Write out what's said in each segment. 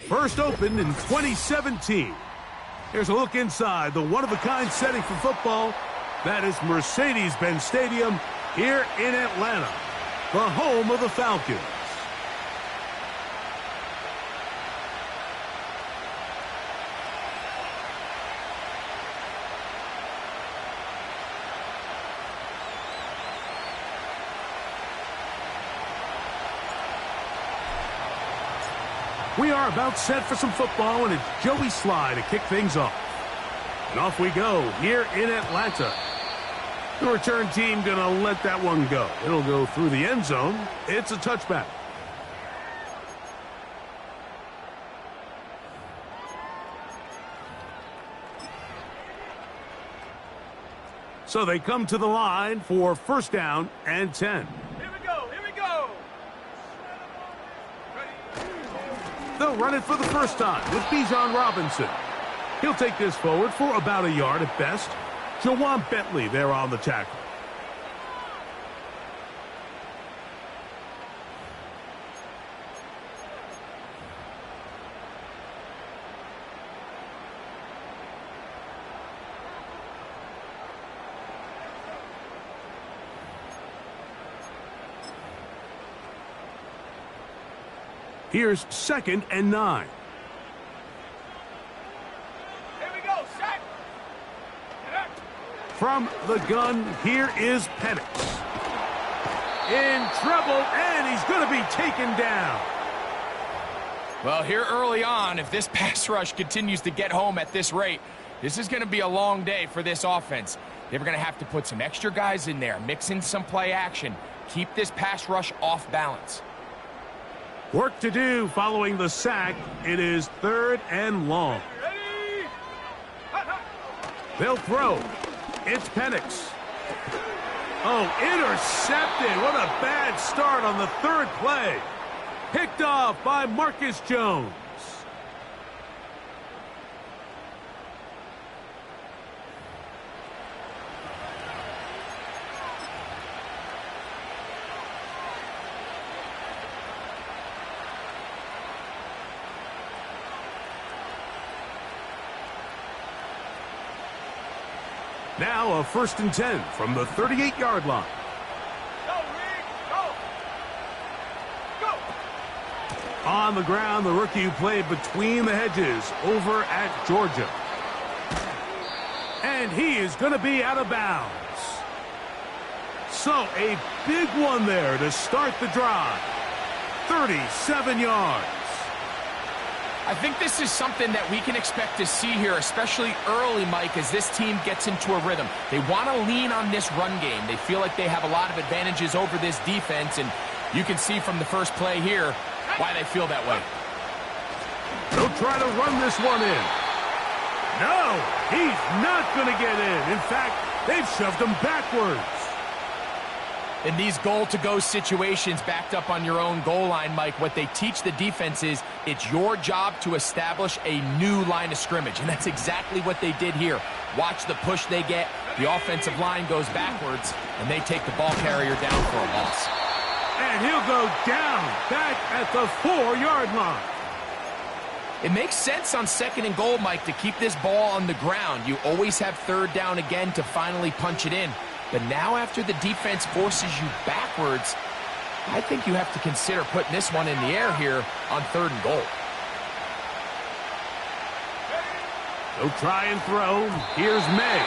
First opened in 2017. Here's a look inside the one-of-a-kind setting for football. That is Mercedes-Benz Stadium here in Atlanta, the home of the Falcons. We are about set for some football, and it's Joey Sly to kick things off. And off we go here in Atlanta. The return team going to let that one go. It'll go through the end zone. It's a touchback. So they come to the line for first down and 10. They'll run it for the first time with Bijan Robinson. He'll take this forward for about a yard at best. Jawan Bentley there on the tackle. Here's 2nd and 9. Here we go, sack. From the gun, here is Penix. In trouble, and he's going to be taken down. Well, here early on, if this pass rush continues to get home at this rate, this is going to be a long day for this offense. They're going to have to put some extra guys in there, mix in some play action, keep this pass rush off balance. Work to do following the sack. It is 3rd and long. They'll throw. It's Penix. Oh, intercepted. What a bad start on the 3rd play. Picked off by Marcus Jones. Now a 1st and 10 from the 38-yard line. Go, Rick, go. Go. On the ground, the rookie who played between the hedges over at Georgia. And he is going to be out of bounds. So a big one there to start the drive. 37 yards. I think this is something that we can expect to see here, especially early, Mike, as this team gets into a rhythm. They want to lean on this run game. They feel like they have a lot of advantages over this defense, and you can see from the first play here why they feel that way. They'll try to run this one in. No, he's not going to get in. In fact, they've shoved him backwards. In these goal-to-go situations backed up on your own goal line, Mike, what they teach the defense is it's your job to establish a new line of scrimmage, and that's exactly what they did here. Watch the push they get. The offensive line goes backwards, and they take the ball carrier down for a loss. And he'll go down back at the 4-yard line. It makes sense on 2nd and goal, Mike, to keep this ball on the ground. You always have 3rd down again to finally punch it in. But now after the defense forces you backwards, I think you have to consider putting this one in the air here on 3rd and goal. They'll try and throw. Here's May.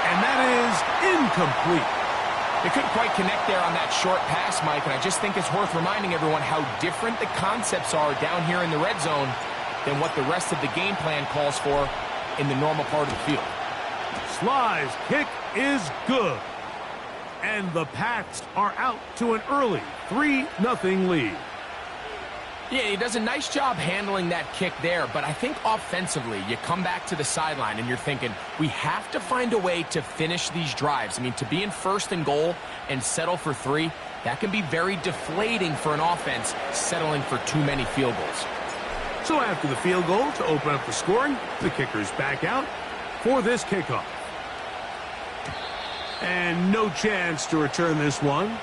And that is incomplete. They couldn't quite connect there on that short pass, Mike, and I just think it's worth reminding everyone how different the concepts are down here in the red zone than what the rest of the game plan calls for in the normal part of the field. Sly's kick is good. And the Pats are out to an early 3-0 lead. Yeah, he does a nice job handling that kick there, but I think offensively, you come back to the sideline and you're thinking, we have to find a way to finish these drives. I mean, to be in 1st and goal and settle for 3, that can be very deflating for an offense settling for too many field goals. So after the field goal to open up the scoring, the kicker's back out for this kickoff. And no chance to return this one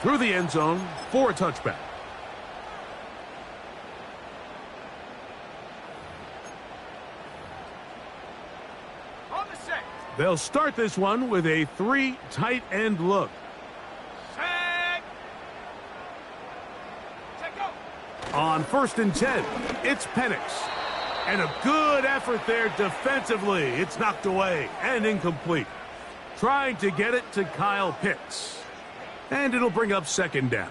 through the end zone for a touchback. They'll start this one with a 3 tight end look. Set. Set, go. On 1st and 10, it's Penix. And a good effort there defensively. It's knocked away and incomplete. Trying to get it to Kyle Pitts. And it'll bring up 2nd down.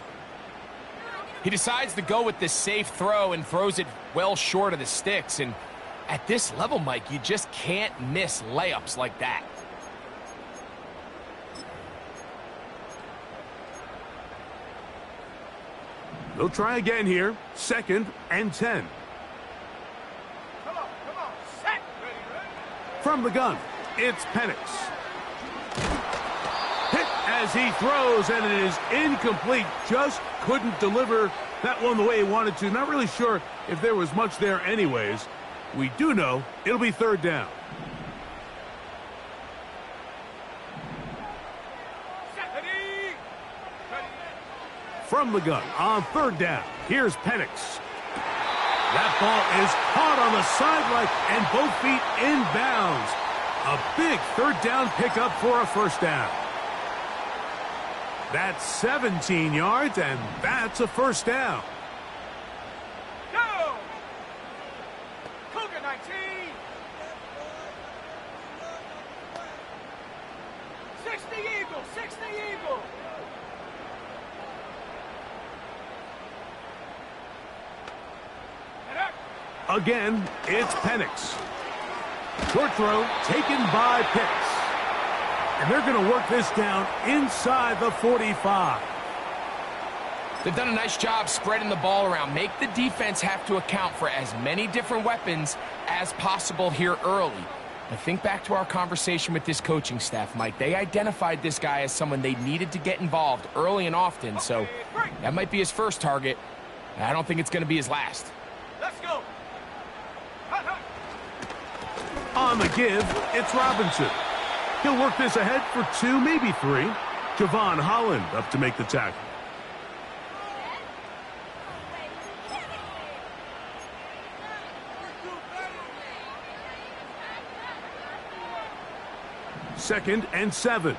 He decides to go with this safe throw and throws it well short of the sticks. And at this level, Mike, you just can't miss layups like that. They'll try again here. 2nd and 10. Come on. Set. Ready, ready. From the gun, it's Penix. Hit as he throws, and it is incomplete. Just couldn't deliver that one the way he wanted to. Not really sure if there was much there anyways. We do know it'll be 3rd down. Set. Ready. Ready. From the gun on 3rd down, here's Penix. That ball is caught on the sideline and both feet inbounds. A big 3rd down pickup for a 1st down. That's 17 yards, and that's a 1st down. Go. Cougar 19. 60 Eagle. 60 Eagle. Again, it's Penix. Short throw taken by Pitts. And they're going to work this down inside the 45. They've done a nice job spreading the ball around. Make the defense have to account for as many different weapons as possible here early. But think back to our conversation with this coaching staff, Mike. They identified this guy as someone they needed to get involved early and often. So that might be his first target. I don't think it's going to be his last. Let's go. On the give, it's Robinson. He'll work this ahead for 2, maybe 3. Javon Holland up to make the tackle. Second and 7.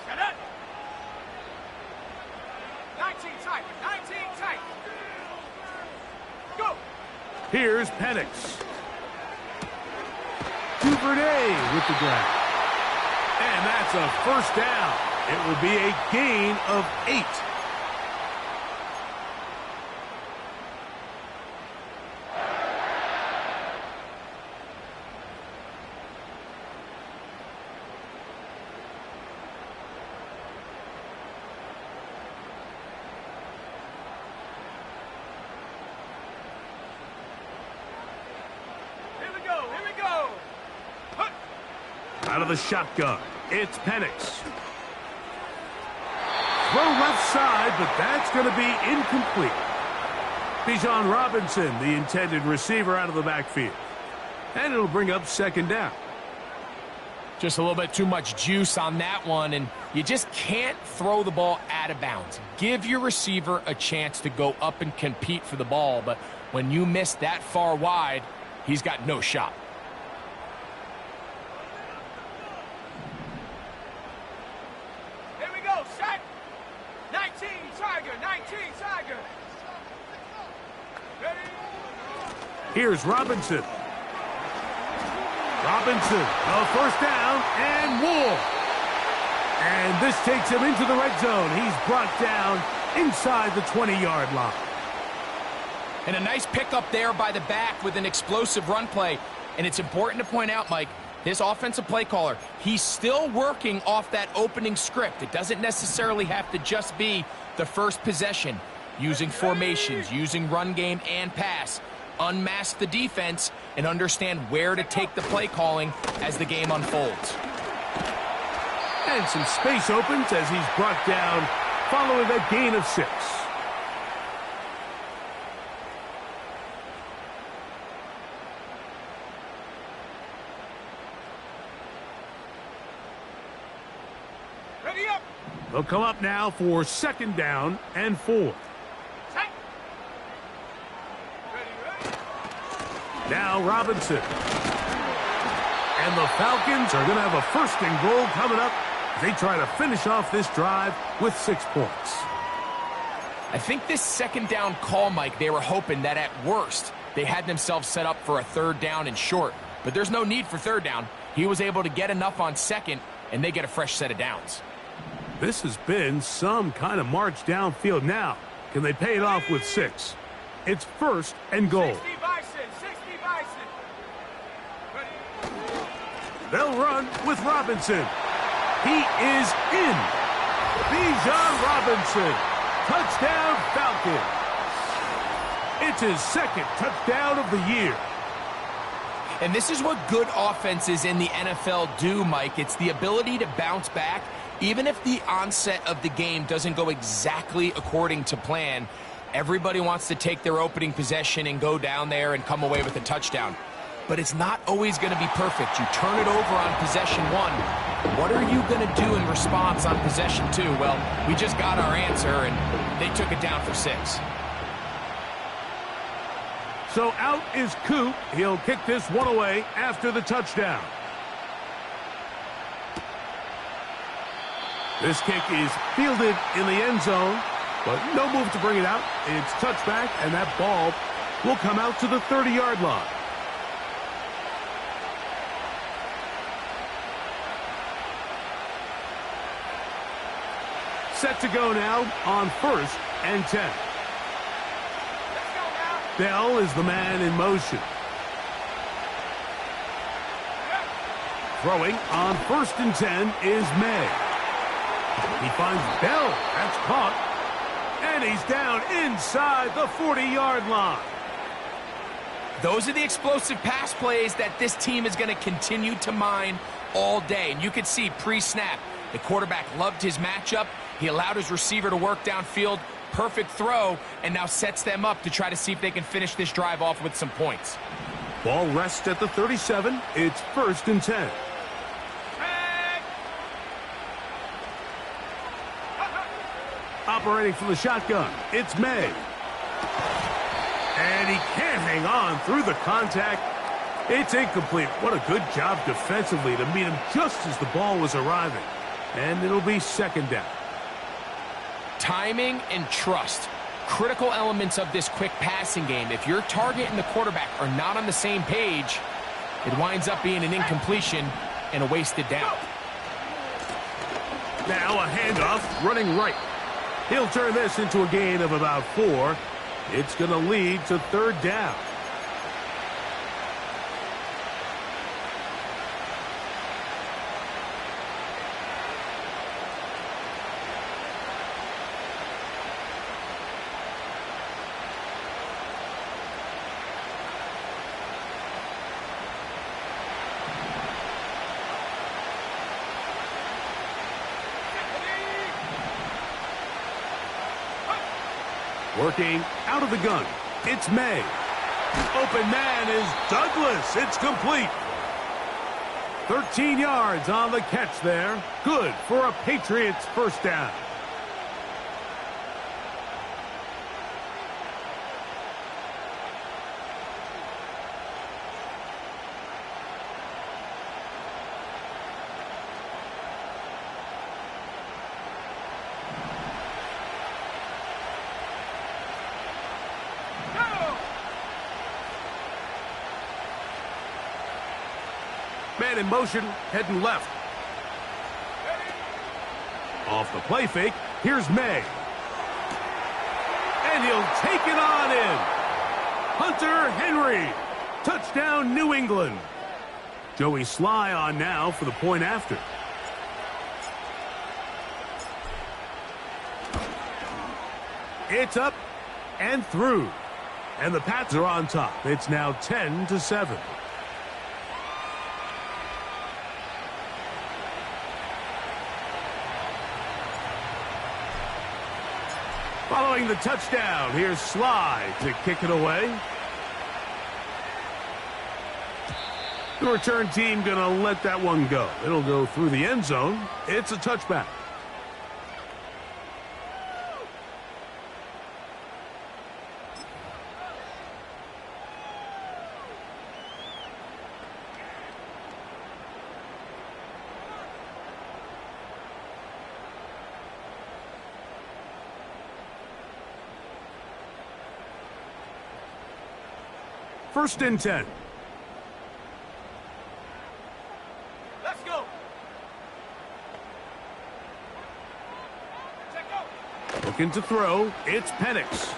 Set up. 19 tight. 19 tight. Go. Here's Penix. Duvernay with the grab. And that's a 1st down. It will be a gain of 8. Here we go. Out of the shotgun, it's Penix. Throw left side, but that's going to be incomplete. Bijan Robinson, the intended receiver, out of the backfield. And it'll bring up 2nd down. Just a little bit too much juice on that one, and you just can't throw the ball out of bounds. Give your receiver a chance to go up and compete for the ball, but when you miss that far wide, he's got no shot. Here we go. Set. 19 Tiger. 19 Tiger. Ready. Here's Robinson. Robinson, a 1st down, and more. And this takes him into the red zone. He's brought down inside the 20-yard line. And a nice pickup there by the back with an explosive run play. And it's important to point out, Mike, this offensive play caller, he's still working off that opening script. It doesn't necessarily have to just be the first possession. Using formations, using run game and pass. Unmask the defense and understand where to take the play calling as the game unfolds. And some space opens as he's brought down following a gain of 6. Ready up. They'll come up now for 2nd down and 4. Set. Ready. Now Robinson. And the Falcons are going to have a first and goal coming up as they try to finish off this drive with 6 points. I think this second down call, Mike, they were hoping that at worst they had themselves set up for a third down and short. But there's no need for third down. He was able to get enough on second, and they get a fresh set of downs. This has been some kind of march downfield now. Can they pay it off with 6? It's first and goal. 60 Bison, 60 Bison. Ready? They'll run with Robinson. He is in. Bijan Robinson. Touchdown Falcons. It's his second touchdown of the year. And this is what good offenses in the NFL do, Mike. It's the ability to bounce back, even if the onset of the game doesn't go exactly according to plan. Everybody wants to take their opening possession and go down there and come away with a touchdown. But it's not always going to be perfect. You turn it over on possession 1. What are you going to do in response on possession 2? Well, we just got our answer, and they took it down for 6. So out is Coop. He'll kick this one away after the touchdown. This kick is fielded in the end zone, but no move to bring it out. It's touchback, and that ball will come out to the 30-yard line. Set to go now on first and 10. Let's go now. Bell is the man in motion. Throwing on first and 10 is May. He finds Bell. That's caught. And he's down inside the 40-yard line. Those are the explosive pass plays that this team is going to continue to mine all day. And you can see pre-snap, the quarterback loved his matchup. He allowed his receiver to work downfield. Perfect throw, and now sets them up to try to see if they can finish this drive off with some points. Ball rests at the 37. It's first and 10. Operating from the shotgun, it's May. And he can't hang on through the contact. It's incomplete. What a good job defensively to meet him just as the ball was arriving. And it'll be second down. Timing and trust, critical elements of this quick passing game. If your target and the quarterback are not on the same page, it winds up being an incompletion and a wasted down. Now a handoff running right. He'll turn this into a gain of about 4. It's going to lead to third down. Working out of the gun, it's May. Open man is Douglas. It's complete. 13 yards on the catch there. Good for a Patriots first down. Man in motion, heading left. Off the play fake, here's May. And he'll take it on in. Hunter Henry. Touchdown, New England. Joey Sly on now for the point after. It's up and through. And the Pats are on top. It's now 10-7. Following the touchdown, here's Sly to kick it away. The return team going to let that one go. It'll go through the end zone. It's a touchback. first and 10. Let's go. Check go. Looking to throw. It's Penix.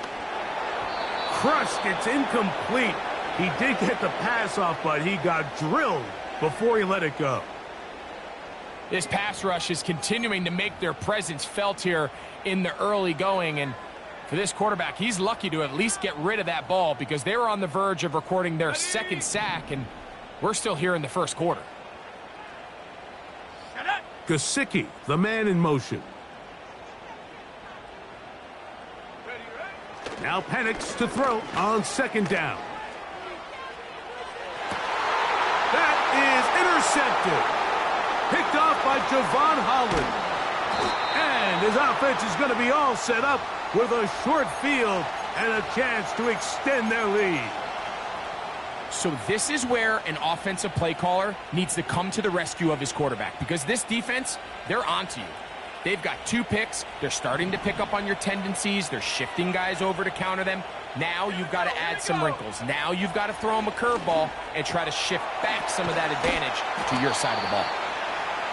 Crushed. It's incomplete. He did get the pass off, but he got drilled before he let it go. This pass rush is continuing to make their presence felt here in the early going. And for this quarterback, he's lucky to at least get rid of that ball because they were on the verge of recording their second sack, and we're still here in the first quarter. Gesicki, the man in motion. Now Penix to throw on second down. That is intercepted. Picked off by Javon Holland. And his offense is going to be all set up with a short field and a chance to extend their lead. So this is where an offensive play caller needs to come to the rescue of his quarterback, because this defense, they're onto you. They've got 2 picks. They're starting to pick up on your tendencies. They're shifting guys over to counter them. Now you've got to add some wrinkles. Now you've got to throw them a curveball and try to shift back some of that advantage to your side of the ball.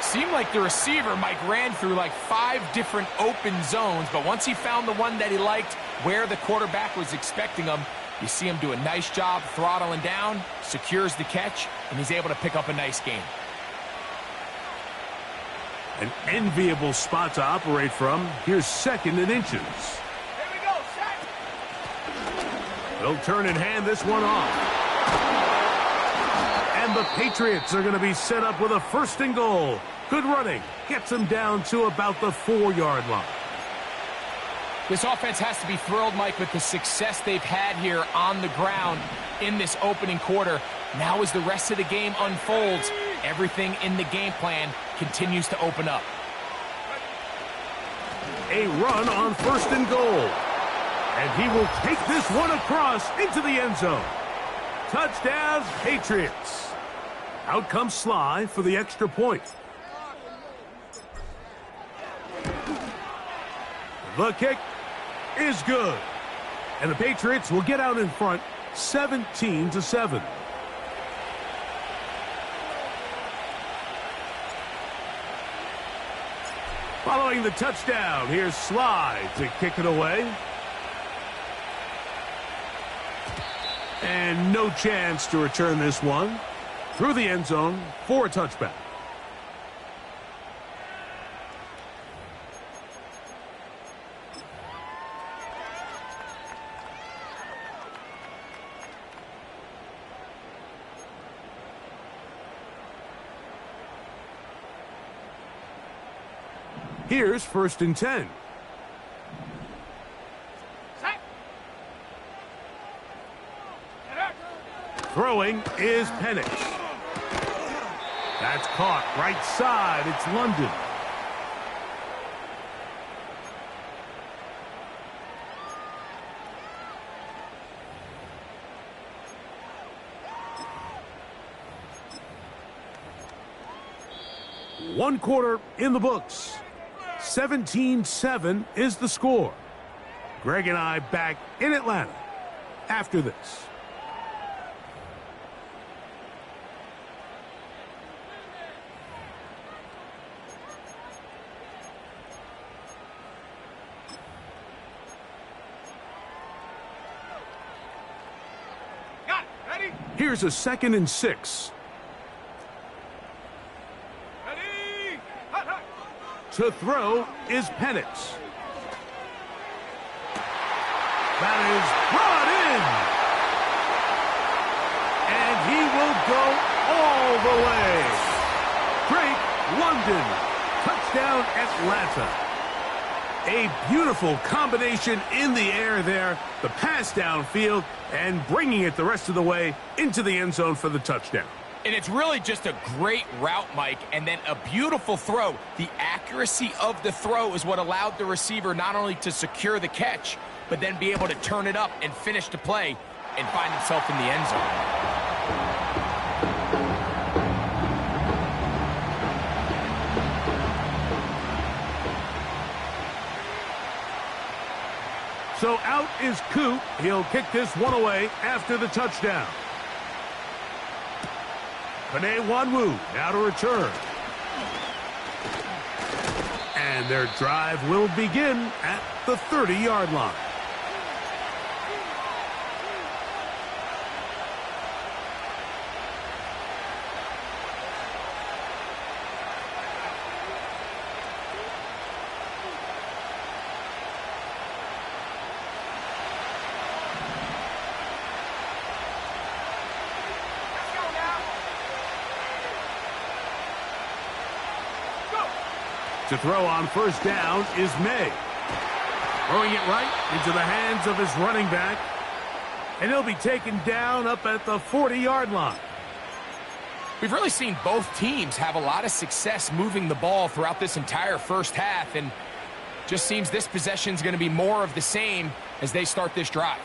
Seemed like the receiver, Mike, ran through like 5 different open zones, but once he found the one that he liked where the quarterback was expecting him, you see him do a nice job throttling down, secures the catch, and he's able to pick up a nice gain. An enviable spot to operate from. Here's second and inches. Here we go, set. They'll turn and hand this one off. And the Patriots are going to be set up with a first and goal. Good running. Gets them down to about the 4-yard line. This offense has to be thrilled, Mike, with the success they've had here on the ground in this opening quarter. Now as the rest of the game unfolds, everything in the game plan continues to open up. A run on first and goal. And he will take this one across into the end zone. Touchdown, Patriots. Out comes Sly for the extra point. The kick is good. And the Patriots will get out in front 17-7. Following the touchdown, here's Sly to kick it away. And no chance to return this one. Through the end zone for a touchback. Here's first and 10. Throwing is Penix. That's caught right side. It's London. One quarter in the books. 17-7 is the score. Greg and I back in Atlanta after this. Got it. Ready? Here's a 2nd and 6. Ready? Hut, hut. To throw is Penix. That is brought in. And he will go all the way. Drake London. Touchdown Atlanta. A beautiful combination in the air there. The pass downfield and bringing it the rest of the way into the end zone for the touchdown. And it's really just a great route, Mike, and then a beautiful throw. The accuracy of the throw is what allowed the receiver not only to secure the catch, but then be able to turn it up and finish the play and find himself in the end zone. So out is Coop. He'll kick this one away after the touchdown. Wanwu now to return. And their drive will begin at the 30-yard line. To throw on first down is May. Throwing it right into the hands of his running back. And he'll be taken down up at the 40-yard line. We've really seen both teams have a lot of success moving the ball throughout this entire first half. And just seems this possession is going to be more of the same as they start this drive.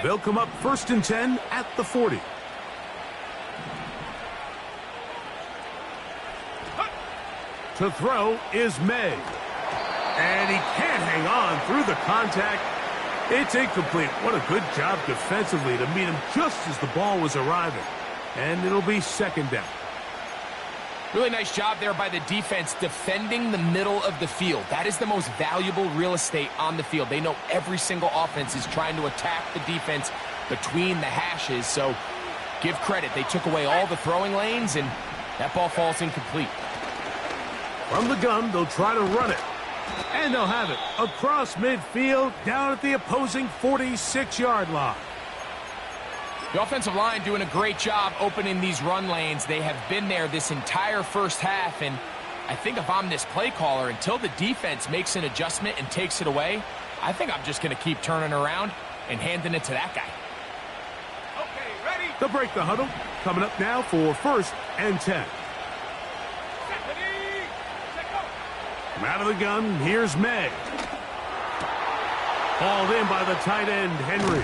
They'll come up 1st and 10 at the 40. To throw is May. And he can't hang on through the contact. It's incomplete. What a good job defensively to meet him just as the ball was arriving. And it'll be 2nd down. Really nice job there by the defense defending the middle of the field. That is the most valuable real estate on the field. They know every single offense is trying to attack the defense between the hashes. So give credit. They took away all the throwing lanes, and that ball falls incomplete. From the gun, they'll try to run it. And they'll have it across midfield down at the opposing 46-yard line. The offensive line doing a great job opening these run lanes. They have been there this entire first half, and I think if I'm this play caller, until the defense makes an adjustment and takes it away, I think I'm just going to keep turning around and handing it to that guy. Okay, ready? They'll break the huddle. Coming up now for 1st and 10. Ready? Set, go. From out of the gun, here's May. Hauled in by the tight end, Henry.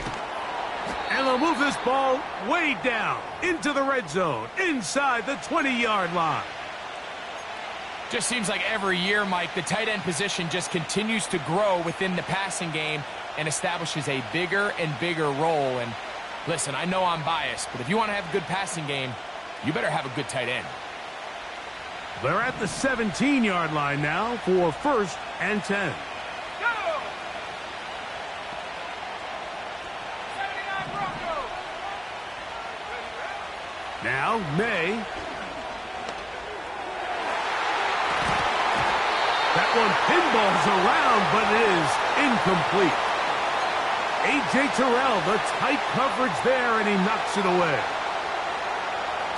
And they'll move this ball way down into the red zone, inside the 20-yard line. Just seems like every year, Mike, the tight end position just continues to grow within the passing game and establishes a bigger and bigger role. And listen, I know I'm biased, but if you want to have a good passing game, you better have a good tight end. They're at the 17-yard line now for 1st and 10. Now, May. That one pinballs around, but it is incomplete. A.J. Terrell, the tight coverage there, and he knocks it away.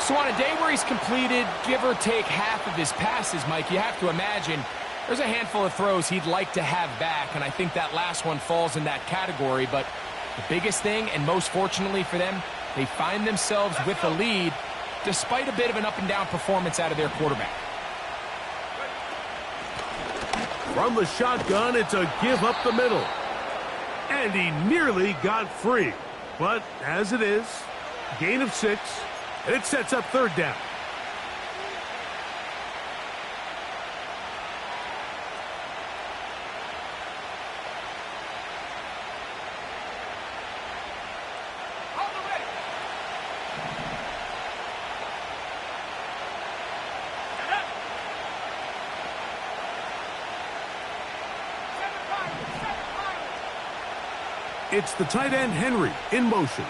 So on a day where he's completed, give or take half of his passes, Mike, you have to imagine there's a handful of throws he'd like to have back, and I think that last one falls in that category. But the biggest thing, and most fortunately for them, they find themselves with a lead despite a bit of an up-and-down performance out of their quarterback. From the shotgun, it's a give up the middle. And he nearly got free. But as it is, gain of 6, and it sets up 3rd down. It's the tight end, Henry, in motion.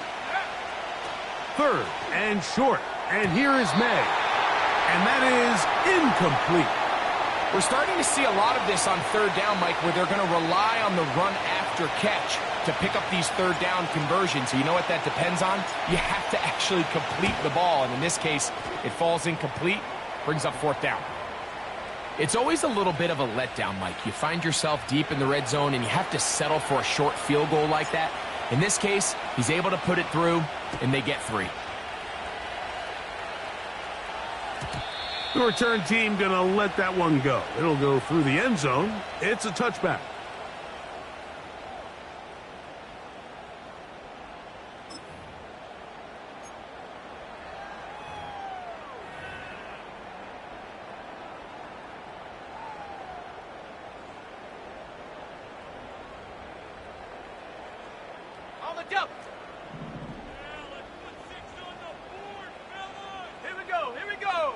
3rd and short. And here is May. And that is incomplete. We're starting to see a lot of this on 3rd down, Mike, where they're going to rely on the run after catch to pick up these 3rd down conversions. So you know what that depends on? You have to actually complete the ball. And in this case, it falls incomplete, brings up 4th down. It's always a little bit of a letdown, Mike. You find yourself deep in the red zone, and you have to settle for a short field goal like that. In this case, he's able to put it through, and they get 3. The return team going to let that one go. It'll go through the end zone. It's a touchback. the double. Here we go, here we go.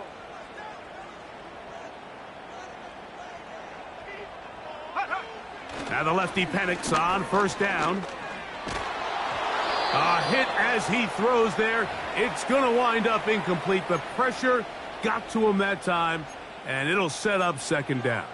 Now the lefty panics on first down. A hit as he throws there. It's going to wind up incomplete. The pressure got to him that time, and it'll set up second down.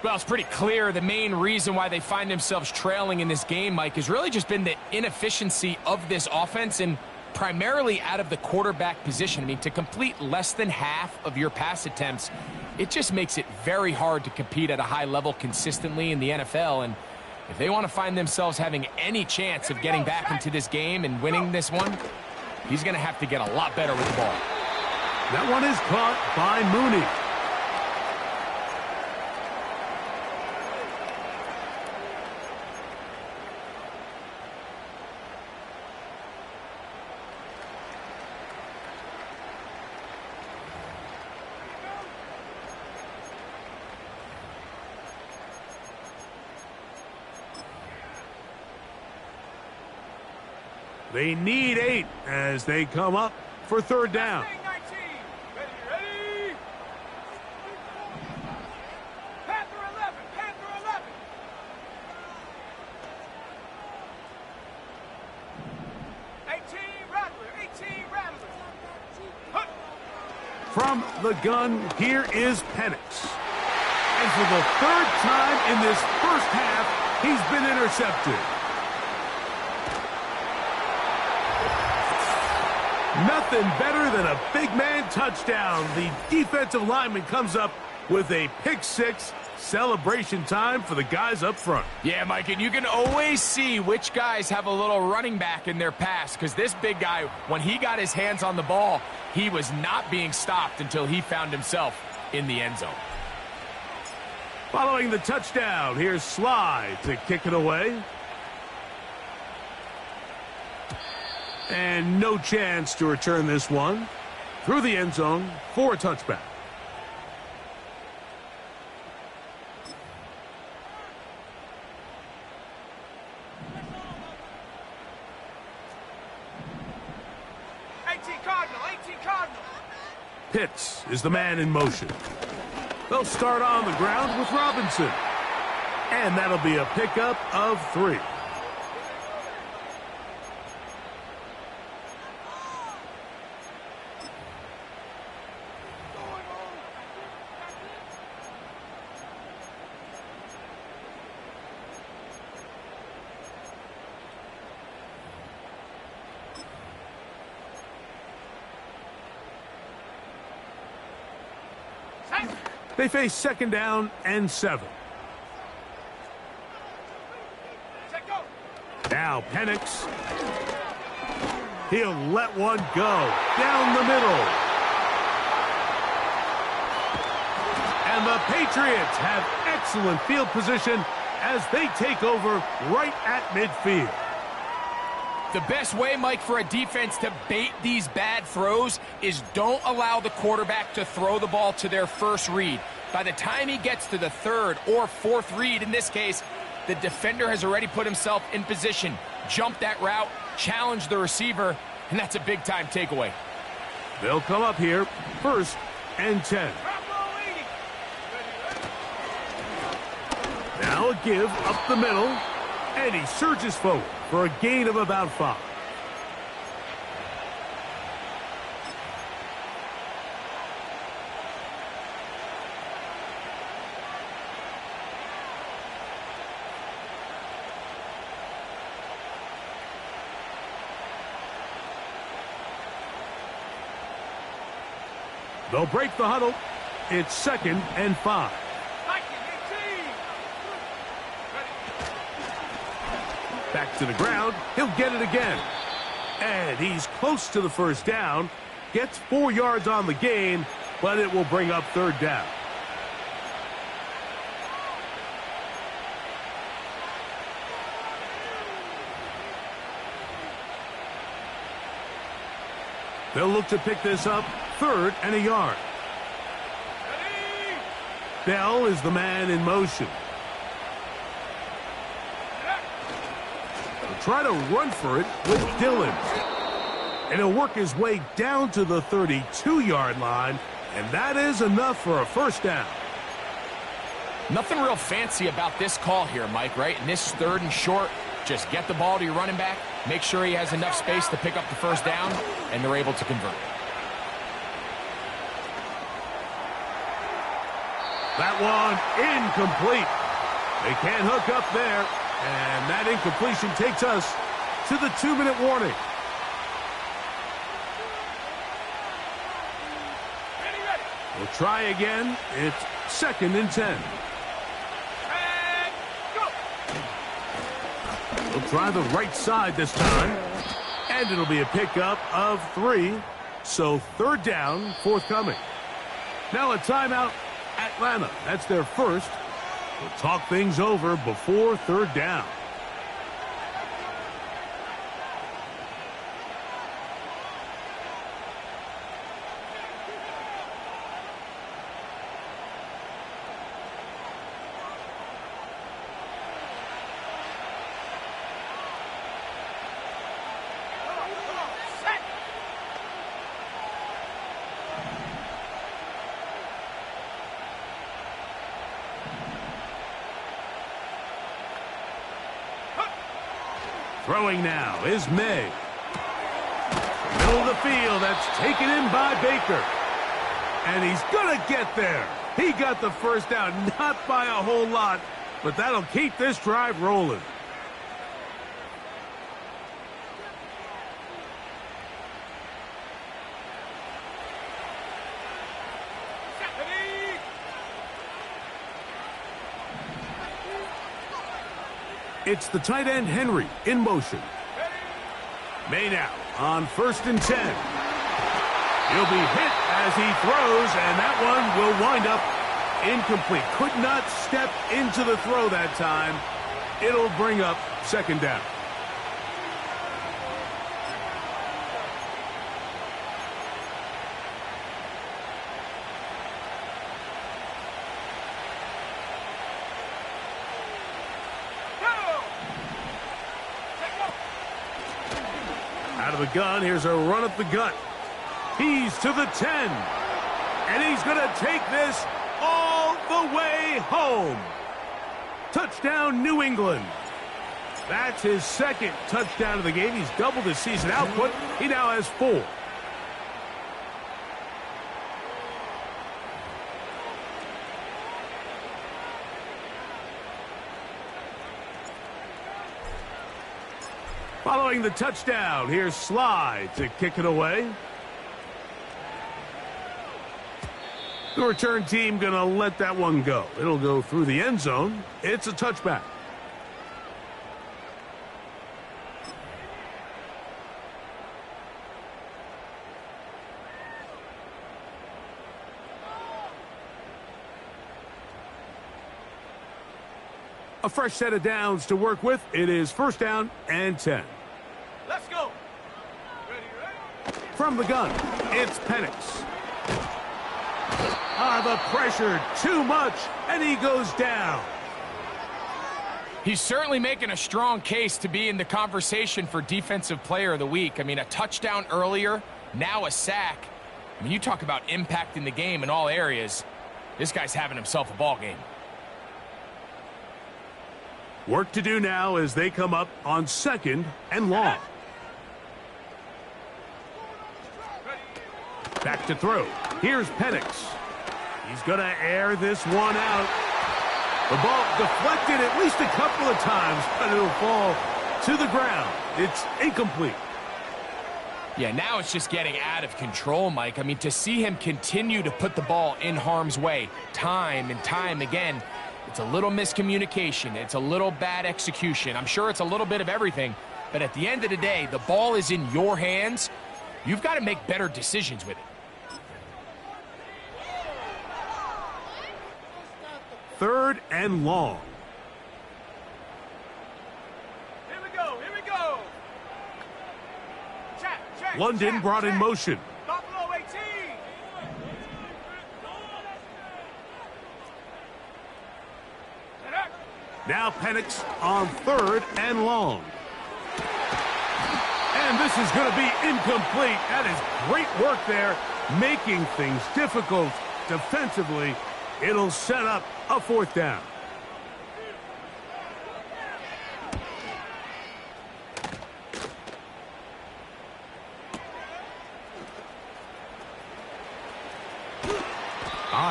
Well, it's pretty clear the main reason why they find themselves trailing in this game, Mike, has really just been the inefficiency of this offense and primarily out of the quarterback position. I mean, to complete less than half of your pass attempts, it just makes it very hard to compete at a high level consistently in the NFL. And if they want to find themselves having any chance of getting back into this game and winning this one, he's going to have to get a lot better with the ball. That one is caught by Mooney. They need 8 as they come up for third down. 19. Ready. Panther 11. 18 Rattler. From the gun, here is Penix. And for the third time in this first half, he's been intercepted. Nothing better than a big man touchdown. The defensive lineman comes up with a pick six. Celebration time for the guys up front. Yeah, Mike, and you can always see which guys have a little running back in their pass, because this big guy, when he got his hands on the ball, he was not being stopped until he found himself in the end zone. Following the touchdown, here's Sly to kick it away. And no chance to return this one. Through the end zone for a touchback. Cardinal. Pitts is the man in motion. They'll start on the ground with Robinson. And that'll be a pickup of 3. They face second down and 7. Now Penix. He'll let one go down the middle. And the Patriots have excellent field position as they take over right at midfield. The best way, Mike, for a defense to bait these bad throws is don't allow the quarterback to throw the ball to their first read. By the time he gets to the third or fourth read, in this case, the defender has already put himself in position, jumped that route, challenged the receiver, and that's a big-time takeaway. They'll come up here, 1st and 10. Now a give up the middle, and he surges forward for a gain of about 5. They'll break the huddle. It's 2nd and 5. Back to the ground. He'll get it again. And he's close to the first down. Gets 4 yards on the gain, but it will bring up third down. They'll look to pick this up, 3rd and a yard. Bell is the man in motion. try to run for it with Dillon. And he'll work his way down to the 32-yard line, and that is enough for a first down. Nothing real fancy about this call here, Mike, right? In this 3rd and short, just get the ball to your running back, make sure he has enough space to pick up the first down, and they're able to convert. That one incomplete. They can't hook up there, and that incompletion takes us to the 2-minute warning. We'll try again. It's 2nd and 10. And go. We'll try the right side this time, and it'll be a pickup of 3. So 3rd down, forthcoming. Now a timeout, Atlanta. That's their first. We'll talk things over before 3rd down. Throwing now is May. Middle of the field, that's taken in by Baker. And he's going to get there. He got the first down, not by a whole lot, but that'll keep this drive rolling. It's the tight end, Henry, in motion. May now on 1st and 10. He'll be hit as he throws, and that one will wind up incomplete. Could not step into the throw that time. It'll bring up 2nd down. Out of the gun, here's a run up the gut. He's to the 10. And he's going to take this all the way home. Touchdown, New England. That's his 2nd touchdown of the game. He's doubled his season output. He now has 4. Following the touchdown, here's Sly to kick it away. The return team going to let that one go. It'll go through the end zone. It's a touchback. A fresh set of downs to work with. It is 1st down and 10. Let's go. Ready. From the gun, it's Penix. The pressure, too much, and he goes down. He's certainly making a strong case to be in the conversation for Defensive Player of the Week. I mean, a touchdown earlier, now a sack. I mean, you talk about impacting the game in all areas. This guy's having himself a ball game. Work to do now as they come up on 2nd and long. Back to throw. Here's Penix. He's going to air this one out. The ball deflected at least a couple of times, but it'll fall to the ground. It's incomplete. Yeah, now it's just getting out of control, Mike. I mean, to see him continue to put the ball in harm's way time and time again, it's a little miscommunication. It's a little bad execution. I'm sure it's a little bit of everything, but at the end of the day, the ball is in your hands. You've got to make better decisions with it. 3rd and long. Here we go. Here we go. Check. London brought in motion. Buffalo 18. Now Penix on 3rd and long. And this is going to be incomplete. That is great work there, making things difficult defensively. It'll set up a 4th down.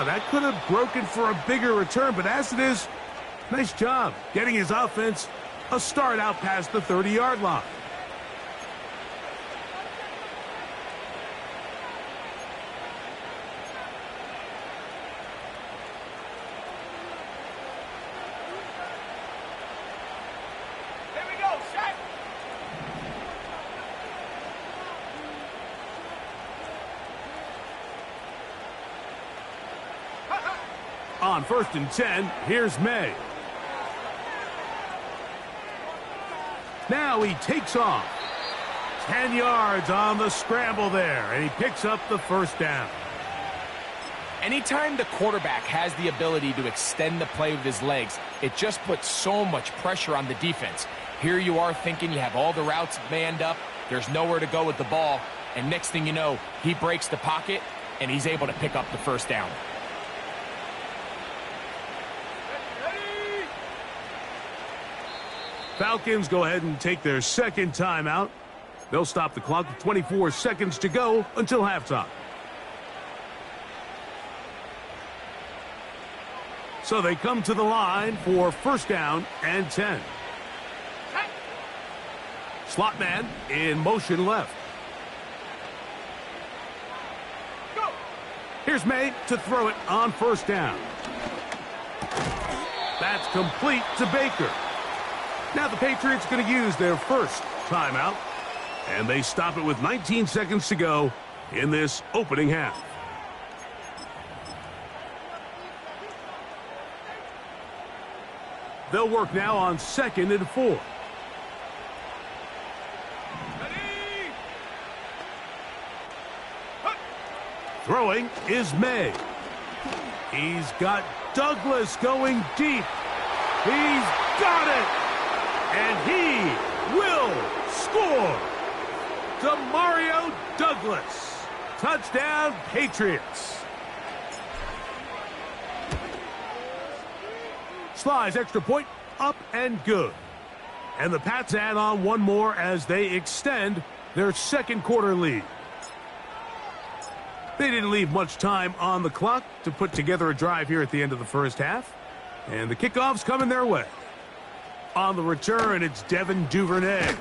That could have broken for a bigger return, but as it is, nice job getting his offense a start out past the 30-yard line. Here we go, set. On 1st and 10, here's May. Now he takes off. 10 yards on the scramble there, and he picks up the 1st down. Anytime the quarterback has the ability to extend the play with his legs, it just puts so much pressure on the defense. Here you are thinking you have all the routes manned up, there's nowhere to go with the ball, and next thing you know, he breaks the pocket, and he's able to pick up the 1st down. Falcons go ahead and take their 2nd timeout. They'll stop the clock with 24 seconds to go until halftime. So they come to the line for 1st down and 10. Slot man in motion left. Go. Here's May to throw it on 1st down. That's complete to Baker. Now the Patriots going to use their 1st timeout, and they stop it with 19 seconds to go in this opening half. They'll work now on 2nd and 4. Ready. Throwing is May. He's got Douglas going deep. He's got it. And he will score. Demario Douglas. Touchdown, Patriots. Sly's extra point, up and good. And the Pats add on one more as they extend their 2nd quarter lead. They didn't leave much time on the clock to put together a drive here at the end of the 1st half. And the kickoff's coming their way. On the return, it's Devin Duvernay.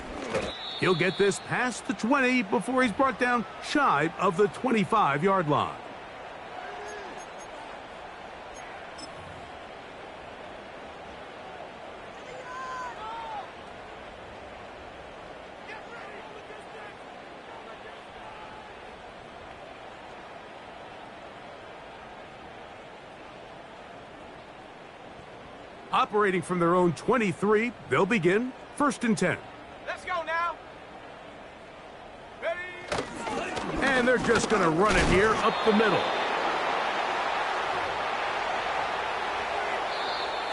He'll get this past the 20 before he's brought down shy of the 25-yard line. Operating from their own 23, they'll begin 1st and 10. Let's go now. Ready. And they're just going to run it here up the middle.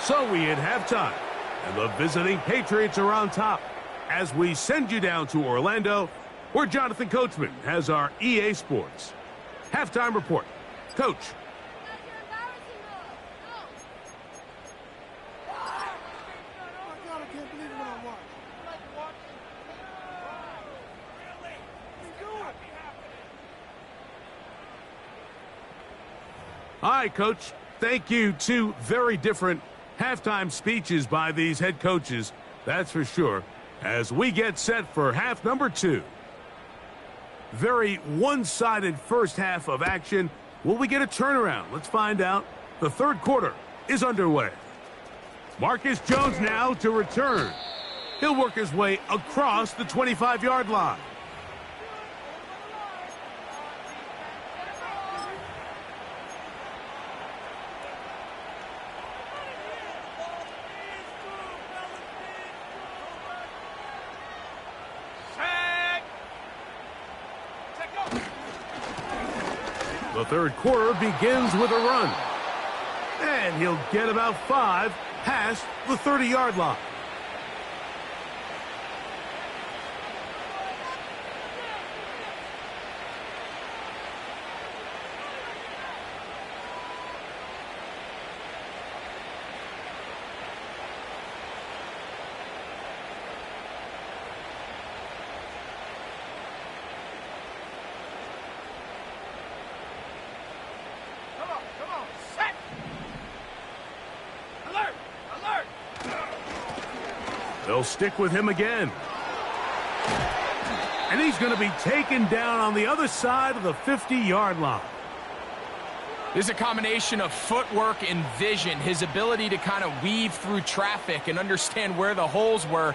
So we hit halftime, and the visiting Patriots are on top as we send you down to Orlando, where Jonathan Coachman has our EA Sports halftime report. Coach. All right, Coach. Thank you. 2 very different halftime speeches by these head coaches, that's for sure, as we get set for half number 2. Very one-sided 1st half of action. Will we get a turnaround? Let's find out. The 3rd quarter is underway. Marcus Jones now to return. He'll work his way across the 25-yard line. The 3rd quarter begins with a run. And he'll get about 5 past the 30-yard line. They'll stick with him again. And he's going to be taken down on the other side of the 50-yard line. There's a combination of footwork and vision, his ability to kind of weave through traffic and understand where the holes were.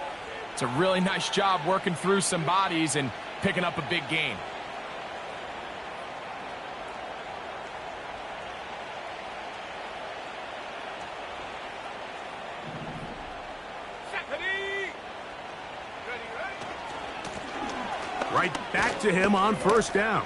It's a really nice job working through some bodies and picking up a big gain. Right back to him on first down.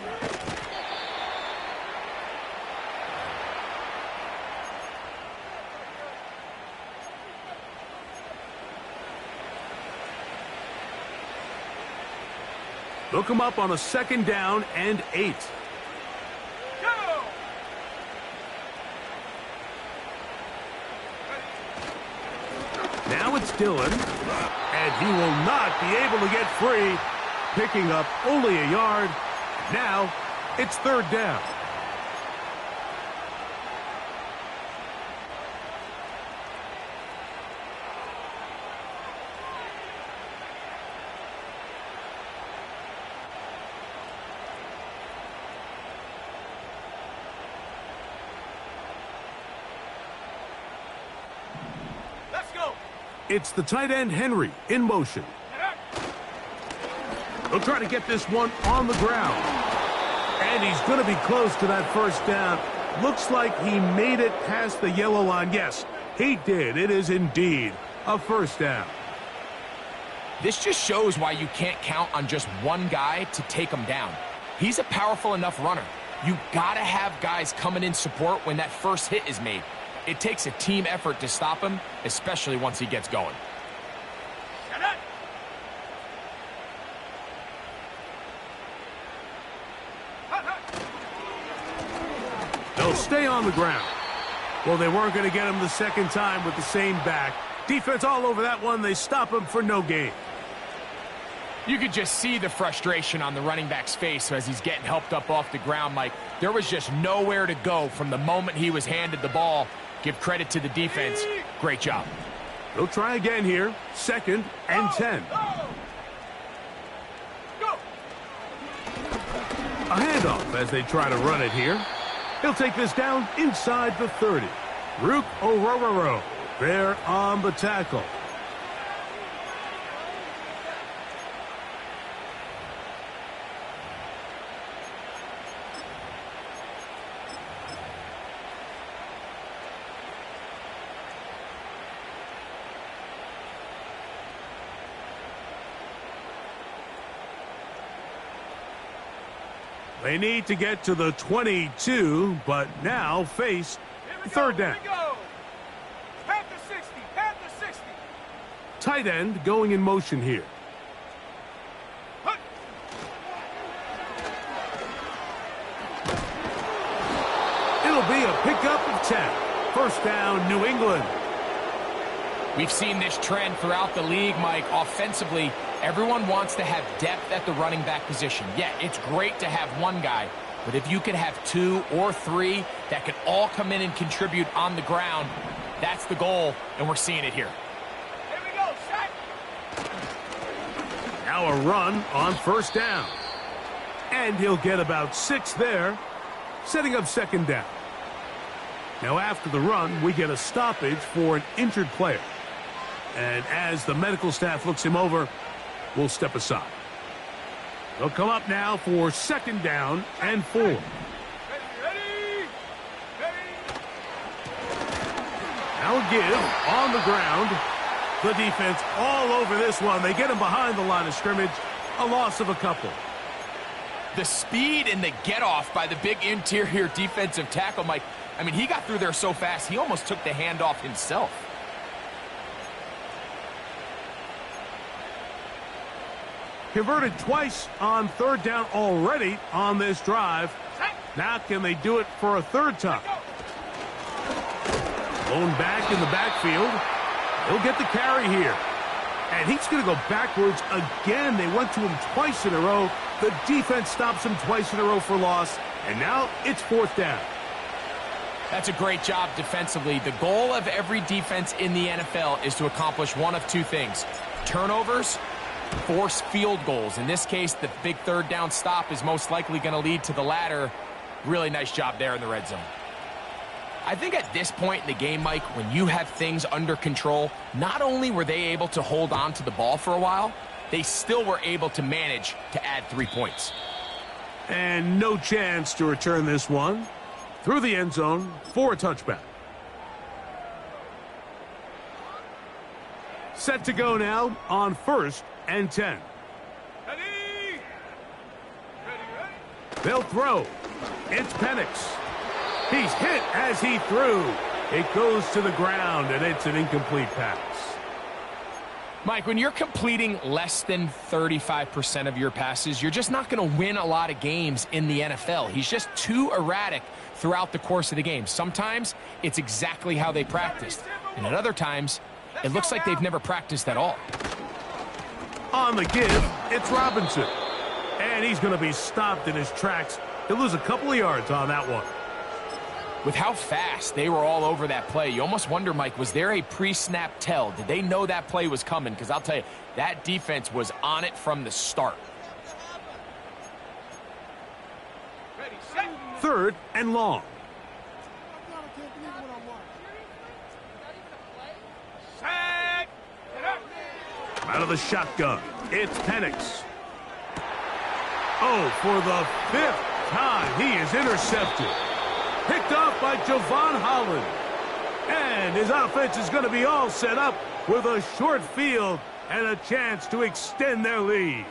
Look him up on a 2nd down and 8. Go! Now it's Dillon, and he will not be able to get free, picking up only a yard. Now it's 3rd down. Let's go! It's the tight end Henry in motion. He'll try to get this one on the ground. And he's going to be close to that 1st down. Looks like he made it past the yellow line. Yes, he did. It is indeed a 1st down. This just shows why you can't count on just one guy to take him down. He's a powerful enough runner. You got to have guys coming in support when that first hit is made. It takes a team effort to stop him, especially once he gets going. They'll stay on the ground. Well, they weren't going to get him the 2nd time with the same back. Defense all over that one. They stop him for no gain. You could just see the frustration on the running back's face as he's getting helped up off the ground, Mike. There was just nowhere to go from the moment he was handed the ball. Give credit to the defense. Great job. They'll try again here. 2nd and 10. Go! A handoff as they try to run it here. He'll take this down inside the 30. Rook Orororo there on the tackle. They need to get to the 22, but now face 3rd down. Here we go. Past the 60. Past the 60. Tight end going in motion here. Hut. It'll be a pickup of 10. 1st down, New England. We've seen this trend throughout the league, Mike. Offensively, everyone wants to have depth at the running back position. Yeah, it's great to have one guy, but if you could have 2 or 3 that could all come in and contribute on the ground, that's the goal, and we're seeing it here. Here we go, Shaq. Now a run on 1st down. And he'll get about 6 there, setting up 2nd down. Now after the run, we get a stoppage for an injured player. And as the medical staff looks him over, we'll step aside. They'll come up now for 2nd down and 4. Ready. Now a give on the ground. The defense all over this one. They get him behind the line of scrimmage. A loss of a couple. The speed and the get-off by the big interior defensive tackle, Mike. I mean, he got through there so fast, he almost took the handoff himself. Converted twice on 3rd down already on this drive. Now can they do it for a 3rd time? Blown back in the backfield. He'll get the carry here. And he's going to go backwards again. They went to him twice in a row. The defense stops him twice in a row for loss. And now it's 4th down. That's a great job defensively. The goal of every defense in the NFL is to accomplish one of 2 things. Turnovers force field goals. In this case, the big third down stop is most likely going to lead to the latter. Really nice job there in the red zone. I think at this point in the game, Mike, when you have things under control, not only were they able to hold on to the ball for a while, they still were able to manage to add 3 points. And no chance to return this one through the end zone for a touchback. Set to go now on 1st and 10. Ready? Ready? They'll throw. It's Penix. He's hit as he threw. It goes to the ground, and it's an incomplete pass. Mike, when you're completing less than 35% of your passes, you're just not going to win a lot of games in the NFL. He's just too erratic throughout the course of the game. Sometimes it's exactly how they practiced, and at other times, it looks like they've never practiced at all. On the give, it's Robinson. And he's going to be stopped in his tracks. He'll lose a couple of yards on that one. With how fast they were all over that play, you almost wonder, Mike, was there a pre-snap tell? Did they know that play was coming? Because I'll tell you, that defense was on it from the start. Ready, set. 3rd and long. Set. Get up. Out of the shotgun, it's Penix. Oh, for the 5th time, he is intercepted. Picked off by Javon Holland. And his offense is going to be all set up with a short field and a chance to extend their lead.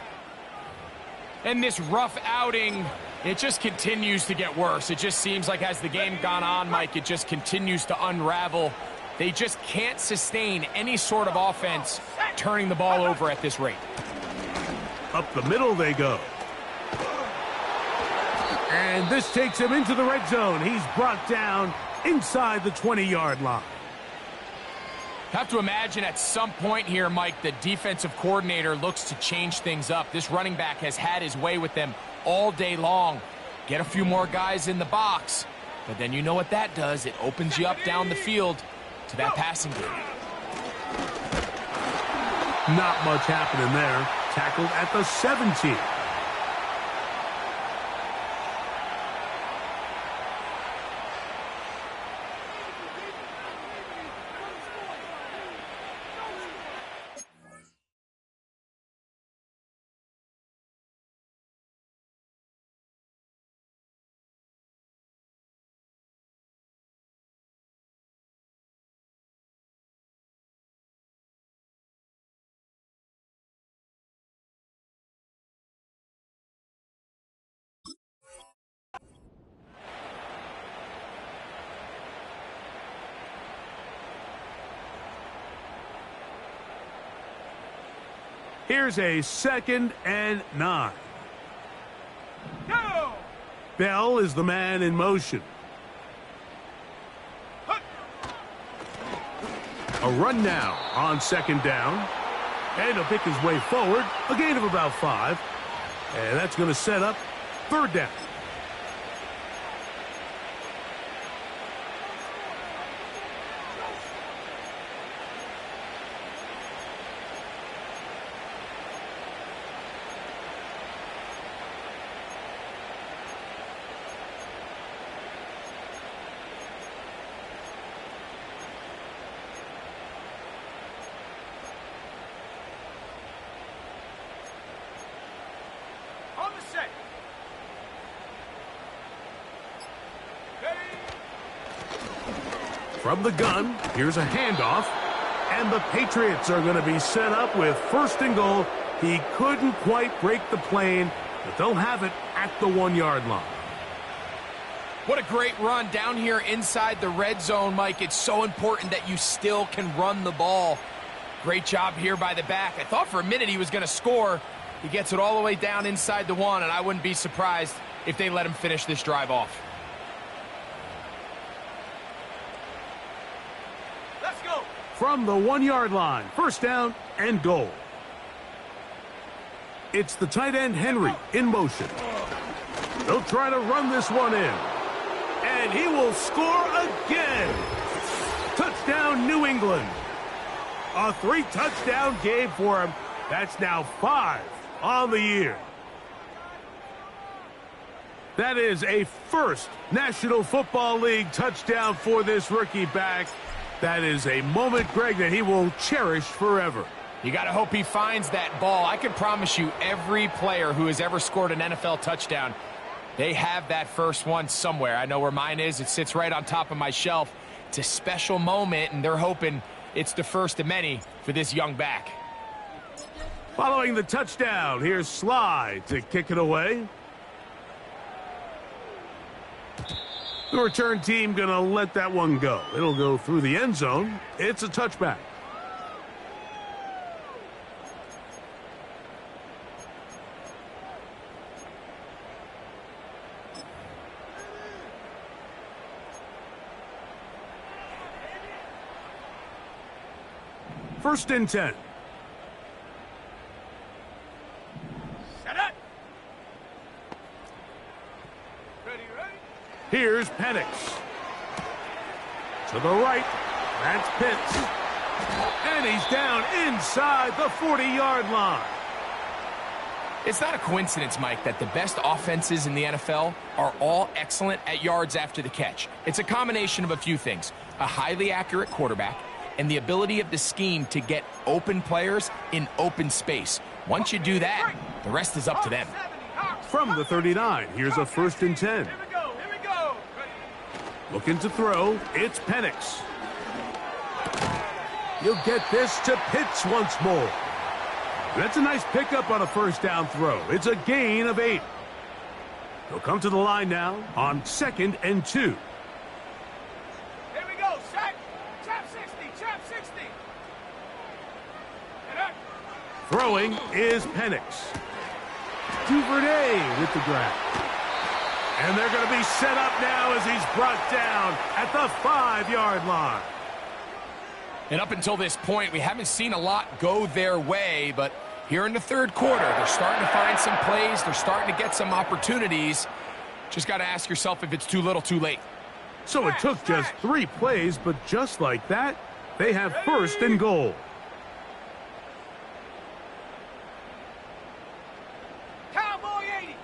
And this rough outing, it just continues to get worse. It just seems like as the game gone on, Mike, it just continues to unravel. They just can't sustain any sort of offense turning the ball over at this rate. Up the middle they go. And this takes him into the red zone. He's brought down inside the 20-yard line. Have to imagine at some point here, Mike, the defensive coordinator looks to change things up. This running back has had his way with them all day long. Get a few more guys in the box. But then you know what that does. It opens you up down the field to that passing game. Not much happening there. Tackled at the 17. Here's a 2nd and 9. Go. Bell is the man in motion. A run now on 2nd down. And he'll pick his way forward. A gain of about 5. And that's going to set up 3rd down. On the set. Ready. From the gun, here's a handoff. And the Patriots are going to be set up with 1st and goal. He couldn't quite break the plane, but they'll have it at the 1-yard line. What a great run down here inside the red zone, Mike. It's so important that you still can run the ball. Great job here by the back. I thought for a minute he was going to score. He gets it all the way down inside the 1, and I wouldn't be surprised if they let him finish this drive off. Let's go. From the 1-yard line, 1st down and goal. It's the tight end Henry in motion. They'll try to run this one in. And he will score again. Touchdown, New England. A 3-touchdown game for him. That's now 5 on the year. That is a first National Football League touchdown for this rookie back. That is a moment, Greg, that he will cherish forever. You got to hope he finds that ball. I can promise you every player who has ever scored an NFL touchdown, they have that first one somewhere. I know where mine is. It sits right on top of my shelf. It's a special moment, and they're hoping it's the first of many for this young back. Following the touchdown, here's Sly to kick it away. The return team going to let that one go. It'll go through the end zone. It's a touchback. First and 10. Set up. Ready. Here's Penix. To the right. That's Pitts. And he's down inside the 40-yard line. It's not a coincidence, Mike, that the best offenses in the NFL are all excellent at yards after the catch. It's a combination of a few things. A highly accurate quarterback and the ability of the scheme to get open players in open space. Once you do that, the rest is up to them. From the 39, here's a first and 10. Here we go. Looking to throw, it's Penix. You'll get this to Pitts once more. That's a nice pickup on a first down throw. It's a gain of 8. He'll come to the line now on 2nd and 2. Here we go. Set. Chap 60. Set up. Throwing is Penix. Duvernay with the grab. And they're going to be set up now as he's brought down at the 5-yard line. And up until this point, we haven't seen a lot go their way, but here in the third quarter, they're starting to find some plays. They're starting to get some opportunities. Just got to ask yourself if it's too little, too late. So it took just 3 plays, but just like that, they have first and goal. Cowboy 80.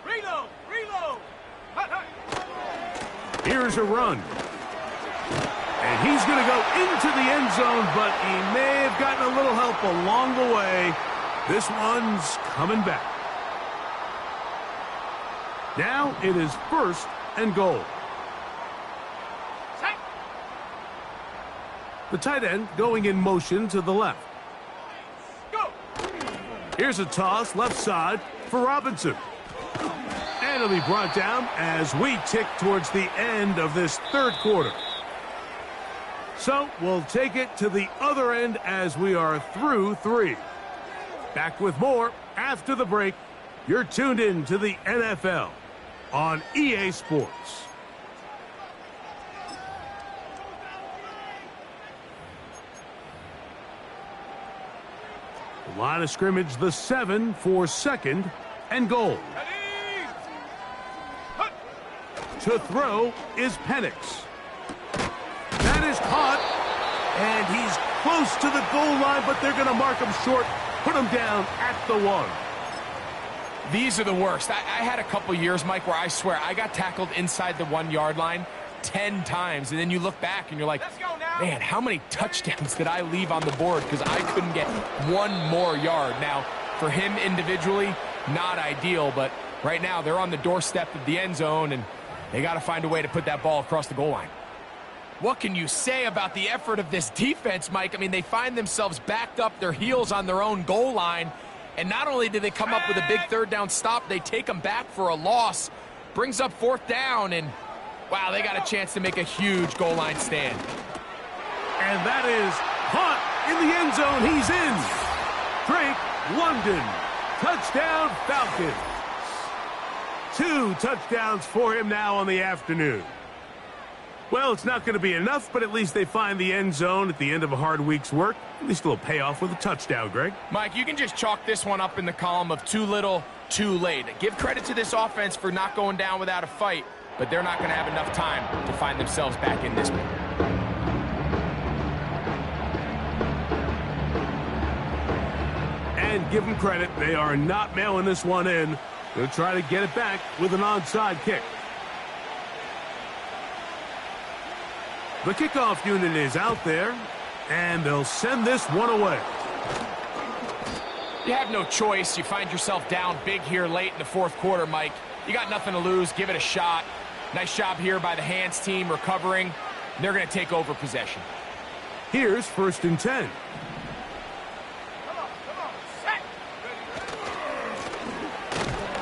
Reload. Hut. Here's a run. And he's going to go into the end zone, but he may have gotten a little help along the way. This one's coming back. Now it is first and goal. Set. The tight end going in motion to the left. Go. Here's a toss left side for Robinson. And it'll be brought down as we tick towards the end of this third quarter. So we'll take it to the other end as we are through 3. Back with more after the break. You're tuned in to the NFL on EA Sports. The line of scrimmage, the 7 for 2nd and goal. Ready. Hut. To throw is Penix. That is caught, and he's close to the goal line, but they're going to mark him short, put him down at the 1. These are the worst. I had a couple years, Mike, where I swear I got tackled inside the 1-yard line 10 times, and then you look back and you're like, Let's go now. man, how many touchdowns did I leave on the board because I couldn't get 1 more yard? Now, for him individually, not ideal, but right now they're on the doorstep of the end zone, and they got to find a way to put that ball across the goal line. What can you say about the effort of this defense, Mike? I mean, they find themselves backed up their heels on their own goal line, and not only do they come up with a big third down stop, they take them back for a loss. Brings up 4th down, and wow, they got a chance to make a huge goal line stand. And that is caught in the end zone. He's in. Drake London. Touchdown Falcons. 2 touchdowns for him now on the afternoon. Well, it's not going to be enough, but at least they find the end zone at the end of a hard week's work. At least a little payoff with a touchdown, Greg. Mike, you can just chalk this one up in the column of too little, too late. Give credit to this offense for not going down without a fight, but they're not going to have enough time to find themselves back in this one. And give them credit, they are not mailing this one in. They'll try to get it back with an onside kick. The kickoff unit is out there, and they'll send this one away. You have no choice. You find yourself down big here late in the fourth quarter, Mike. You got nothing to lose. Give it a shot. Nice job here by the hands team recovering. They're going to take over possession. Here's 1st and 10.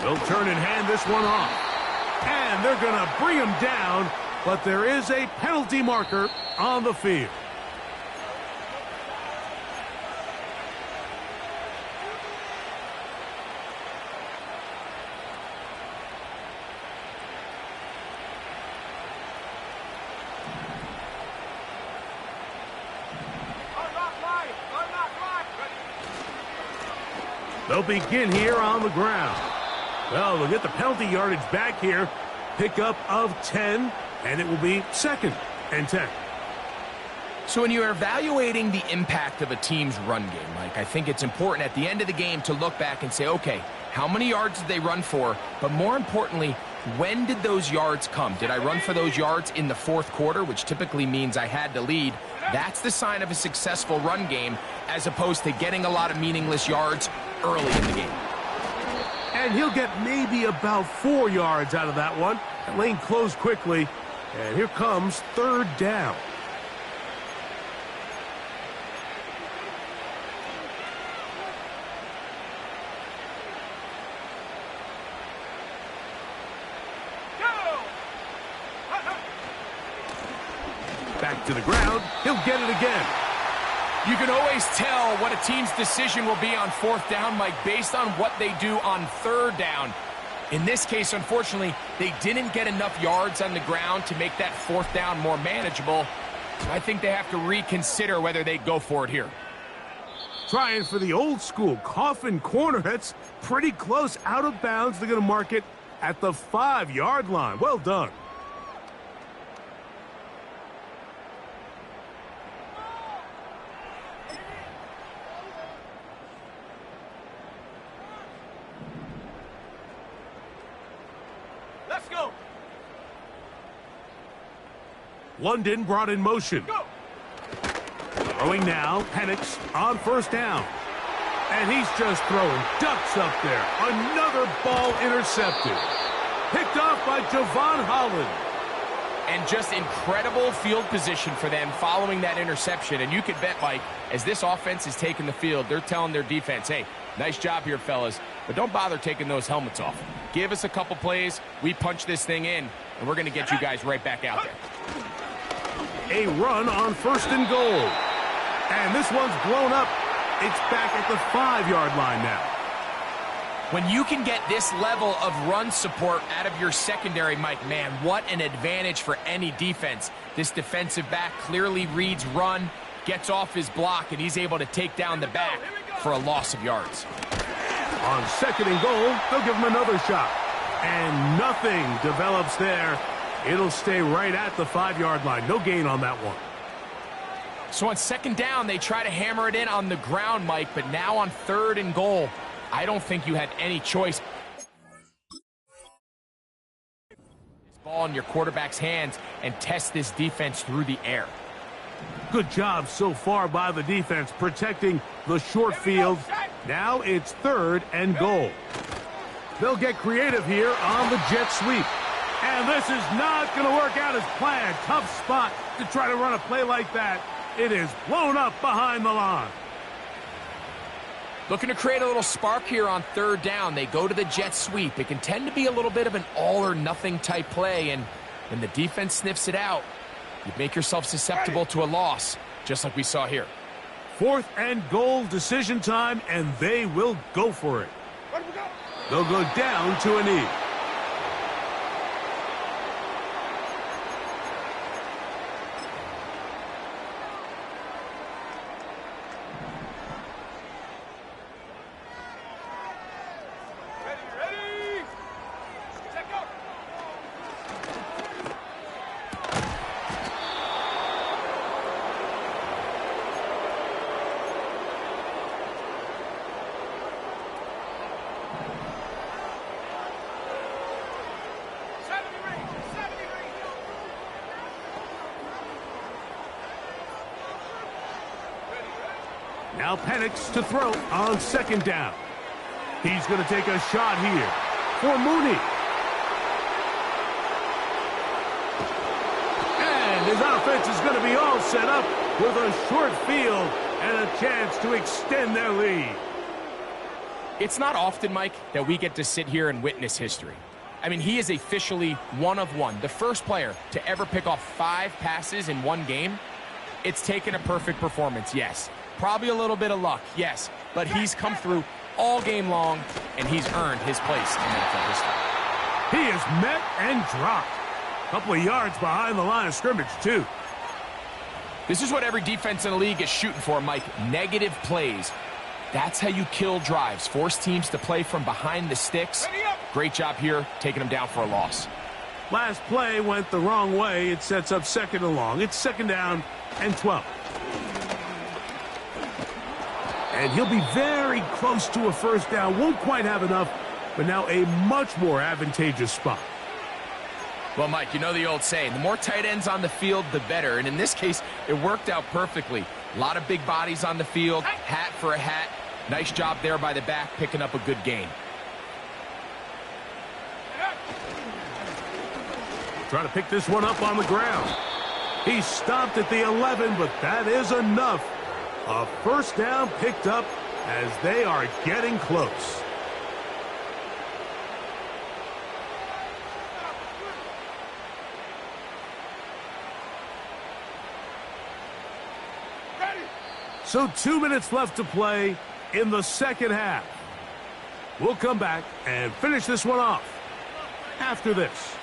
They'll turn and hand this one off. And they're going to bring him down, but there is a penalty marker on the field. They'll begin here on the ground. Well, they'll get the penalty yardage back here. Pickup of 10, and it will be 2nd and 10. So when you're evaluating the impact of a team's run game, Mike, I think it's important at the end of the game to look back and say, okay, how many yards did they run for? But more importantly, when did those yards come? Did I run for those yards in the fourth quarter, which typically means I had to lead? That's the sign of a successful run game, as opposed to getting a lot of meaningless yards early in the game. And he'll get maybe about 4 yards out of that one. That lane closed quickly, and here comes 3rd down. Back to the ground. He'll get it again. You can always tell what a team's decision will be on 4th down, Mike, based on what they do on 3rd down. In this case, unfortunately, they didn't get enough yards on the ground to make that 4th down more manageable. I think they have to reconsider whether they go for it here. Trying for the old school coffin corner. That's pretty close, out of bounds. They're going to mark it at the 5-yard line. Well done. Let's go. London brought in motion. Go. Throwing now, Penix on 1st down. And he's just throwing ducks up there. Another ball intercepted. Picked off by Javon Holland. And just incredible field position for them following that interception. And you could bet, Mike, as this offense is taking the field, they're telling their defense, hey, nice job here, fellas, but don't bother taking those helmets off. Give us a couple plays, we punch this thing in, and we're going to get you guys right back out there. A run on 1st and goal. And this one's blown up. It's back at the 5-yard line now. When you can get this level of run support out of your secondary, Mike, man, what an advantage for any defense. This defensive back clearly reads run, gets off his block, and he's able to take down the back for a loss of yards. On 2nd and goal, they'll give him another shot. And nothing develops there. It'll stay right at the 5-yard line. No gain on that one. So on 2nd down, they try to hammer it in on the ground, Mike, but now on 3rd and goal, I don't think you had any choice. This ball in your quarterback's hands and test this defense through the air. Good job so far by the defense protecting the short field. Now it's 3rd and goal. They'll get creative here on the jet sweep. And this is not going to work out as planned. Tough spot to try to run a play like that. It is blown up behind the line. Looking to create a little spark here on 3rd down. They go to the jet sweep. It can tend to be a little bit of an all-or-nothing type play, and when the defense sniffs it out, you make yourself susceptible to a loss, just like we saw here. 4th and goal, decision time, and they will go for it. They'll go down to a knee. Now panics to throw on second down. He's going to take a shot here for Mooney. And his offense is going to be all set up with a short field and a chance to extend their lead. It's not often, Mike, that we get to sit here and witness history. I mean, he is officially one of one, the first player to ever pick off 5 passes in one game. It's taken a perfect performance, yes. Probably a little bit of luck, yes. But he's come through all game long, and he's earned his place in NFL history. He is met and dropped. A couple of yards behind the line of scrimmage, too. This is what every defense in the league is shooting for, Mike. Negative plays. That's how you kill drives. Force teams to play from behind the sticks. Great job here, taking them down for a loss. Last play went the wrong way. It sets up second and long. It's second down and 12. And he'll be very close to a first down. Won't quite have enough, but now a much more advantageous spot. Well, Mike, you know the old saying, the more tight ends on the field, the better. And in this case, it worked out perfectly. A lot of big bodies on the field, hat for a hat. Nice job there by the back, picking up a good gain. Trying to pick this one up on the ground. He stopped at the 11, but that is enough. A first down picked up as they are getting close. So 2 minutes left to play in the second half. We'll come back and finish this one off after this.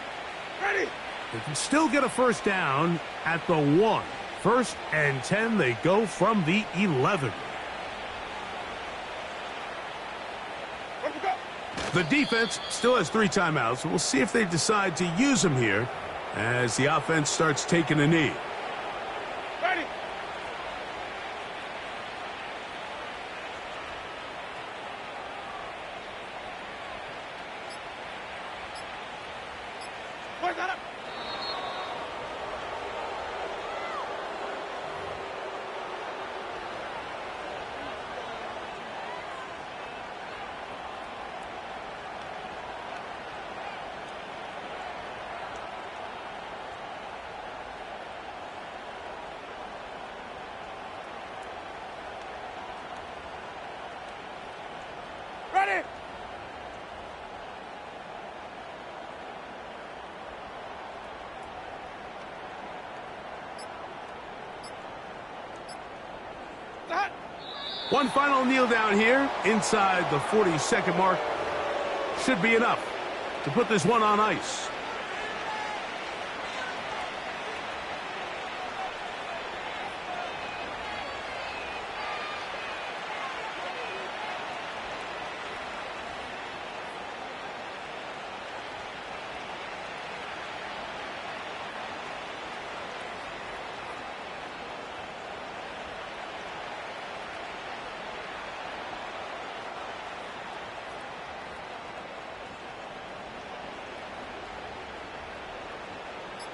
Ready? They can still get a first down at the 1. First and 10, they go from the 11. The defense still has 3 timeouts. We'll see if they decide to use them here as the offense starts taking a knee. Ready? Where's that up? Ready? That. One final kneel down here inside the 40-second mark should be enough to put this one on ice.